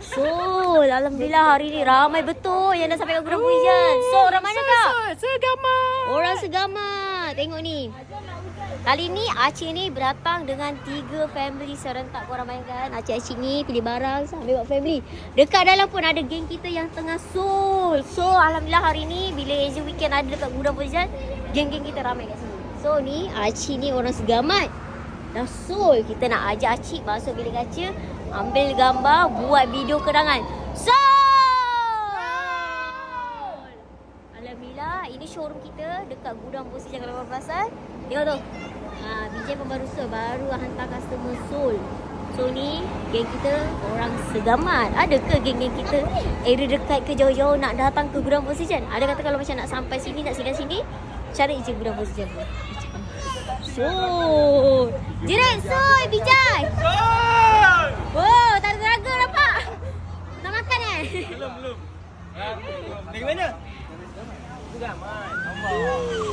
So, alhamdulillah hari ni ramai betul yang dah sampai ke Gudang Purijan. So, orang mana kak? Segama. Orang Segama. Tengok ni. Kali ni Acik ni berdatang dengan 3 family serentak. Korang bayangkan Acik-acik ni pilih barang sambil buat family. Dekat dalam pun ada geng kita yang tengah soul. So alhamdulillah hari ni bila Asian Weekend ada dekat Gudang Purijan, geng-geng kita ramai kat sini. So ni Acik ni orang Segamat. Dah soul. Kita nak ajak Acik masuk bilik kaca, ambil gambar, buat video kenangan. Alhamdulillah, ini showroom kita dekat Gudang Purijan kalau korang perasan. Tengok tu. Bijay Pembarusa baru hantar customer soul. So ni geng kita orang Segamat. Ada ke geng-geng kita area dekat ke jauh-jauh nak datang ke Gudang Purijan? Ada kata kalau macam nak sampai sini, nak singgah sini, cari je Gudang Purijan. So, Jiran soul Bijay. Soul. Wow, tak raga nampak. Nak makan Belum. Dari mana? Segamat. Allah.